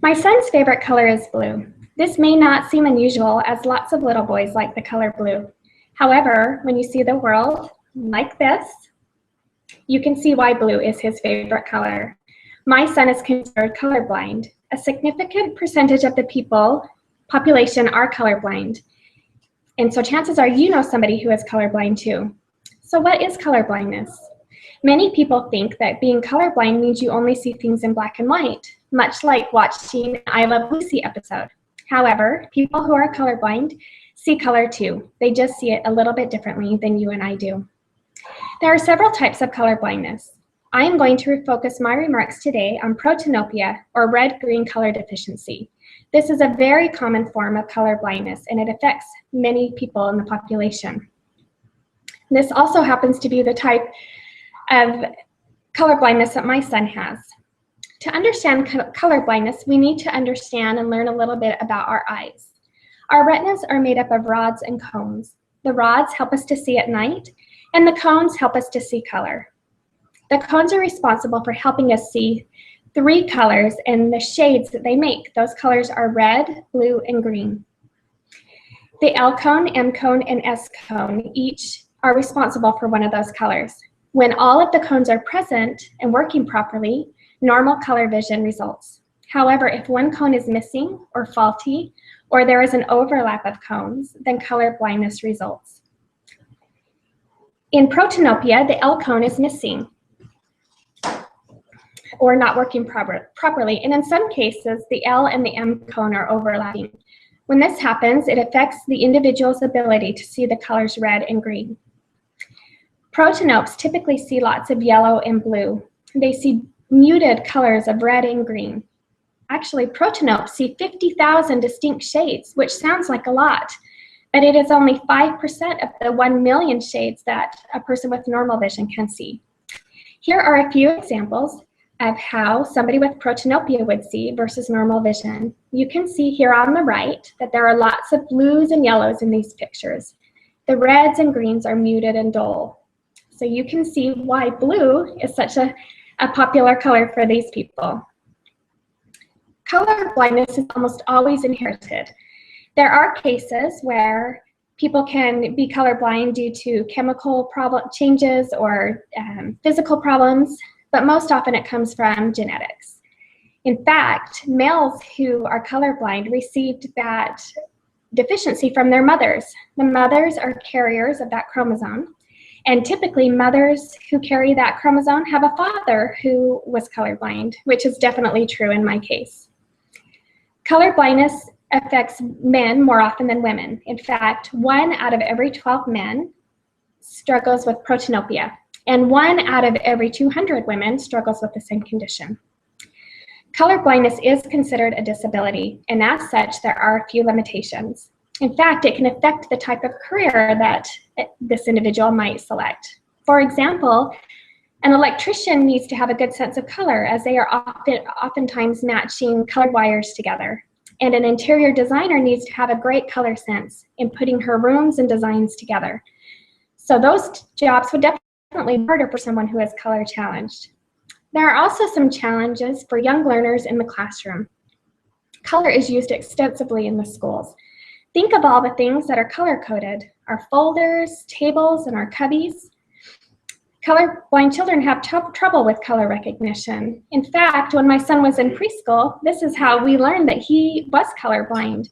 My son's favorite color is blue. This may not seem unusual as lots of little boys like the color blue. However, when you see the world like this, you can see why blue is his favorite color. My son is considered colorblind. A significant percentage of the population are colorblind. And so chances are you know somebody who is colorblind too. So what is colorblindness? Many people think that being colorblind means you only see things in black and white, much like watching I Love Lucy episode. However, people who are colorblind see color too. They just see it a little bit differently than you and I do. There are several types of colorblindness. I am going to focus my remarks today on protanopia, or red-green color deficiency. This is a very common form of color blindness, and it affects many people in the population. This also happens to be the type of color blindness that my son has. To understand color blindness, we need to understand and learn a little bit about our eyes. Our retinas are made up of rods and cones. The rods help us to see at night, and the cones help us to see color. The cones are responsible for helping us see three colors and the shades that they make. Those colors are red, blue, and green. The L cone, M cone, and S cone each are responsible for one of those colors. When all of the cones are present and working properly, normal color vision results. However, if one cone is missing or faulty, or there is an overlap of cones, then color blindness results. In protanopia, the L cone is missing or not working properly, and in some cases, the L and the M cone are overlapping. When this happens, it affects the individual's ability to see the colors red and green. Protanopes typically see lots of yellow and blue. They see muted colors of red and green. Actually, protanopes see 50,000 distinct shades, which sounds like a lot, but it is only 5% of the 1 million shades that a person with normal vision can see. Here are a few examples of how somebody with protanopia would see versus normal vision. You can see here on the right that there are lots of blues and yellows in these pictures. The reds and greens are muted and dull. So you can see why blue is such a popular color for these people. Color blindness is almost always inherited. There are cases where people can be colorblind due to chemical changes or physical problems, but most often it comes from genetics. In fact, males who are colorblind received that deficiency from their mothers. The mothers are carriers of that chromosome, and typically mothers who carry that chromosome have a father who was colorblind, which is definitely true in my case. Color blindness affects men more often than women. In fact, 1 out of every 12 men struggles with protanopia, and 1 out of every 200 women struggles with the same condition. Color blindness is considered a disability, and as such, there are a few limitations. In fact, it can affect the type of career that this individual might select. For example, an electrician needs to have a good sense of color, as they are oftentimes matching colored wires together. And an interior designer needs to have a great color sense in putting her rooms and designs together. So those jobs would definitely be harder for someone who is color challenged. There are also some challenges for young learners in the classroom. Color is used extensively in the schools. Think of all the things that are color-coded, our folders, tables, and our cubbies. Colorblind children have trouble with color recognition. In fact, when my son was in preschool, this is how we learned that he was colorblind.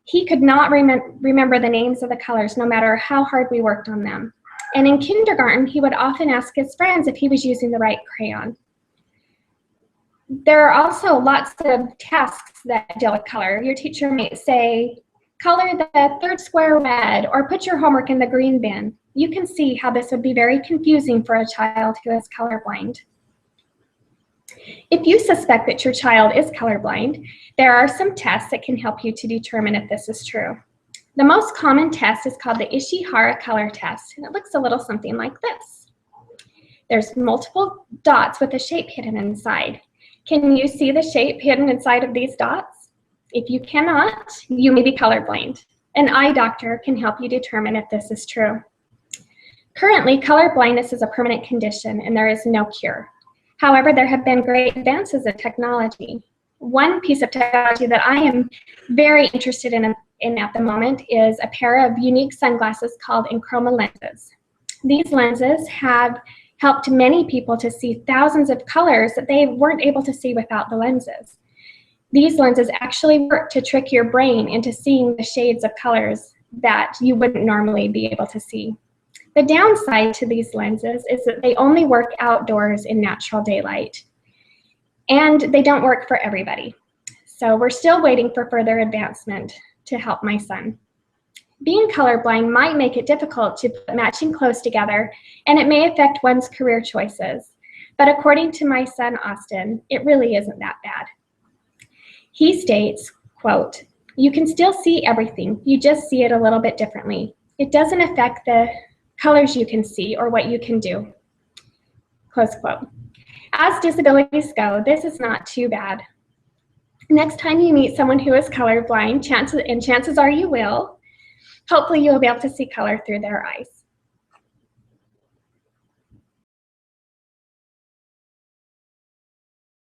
He could not remember the names of the colors, no matter how hard we worked on them. And in kindergarten, he would often ask his friends if he was using the right crayon. There are also lots of tasks that deal with color. Your teacher might say, color the third square red, or put your homework in the green bin. You can see how this would be very confusing for a child who is colorblind. If you suspect that your child is colorblind, there are some tests that can help you to determine if this is true. The most common test is called the Ishihara color test, and it looks a little something like this. There's multiple dots with a shape hidden inside. Can you see the shape hidden inside of these dots? If you cannot, you may be colorblind. An eye doctor can help you determine if this is true. Currently, color blindness is a permanent condition and there is no cure. However, there have been great advances in technology. One piece of technology that I am very interested in at the moment is a pair of unique sunglasses called Enchroma lenses. These lenses have helped many people to see thousands of colors that they weren't able to see without the lenses. These lenses actually work to trick your brain into seeing the shades of colors that you wouldn't normally be able to see. The downside to these lenses is that they only work outdoors in natural daylight, and they don't work for everybody. So we're still waiting for further advancement to help my son. Being colorblind might make it difficult to put matching clothes together, and it may affect one's career choices. But according to my son, Austin, it really isn't that bad. He states, quote, "You can still see everything, you just see it a little bit differently. It doesn't affect the colors you can see or what you can do." Close quote. As disabilities go, this is not too bad. Next time you meet someone who is colorblind, chances are you will, hopefully you'll be able to see color through their eyes.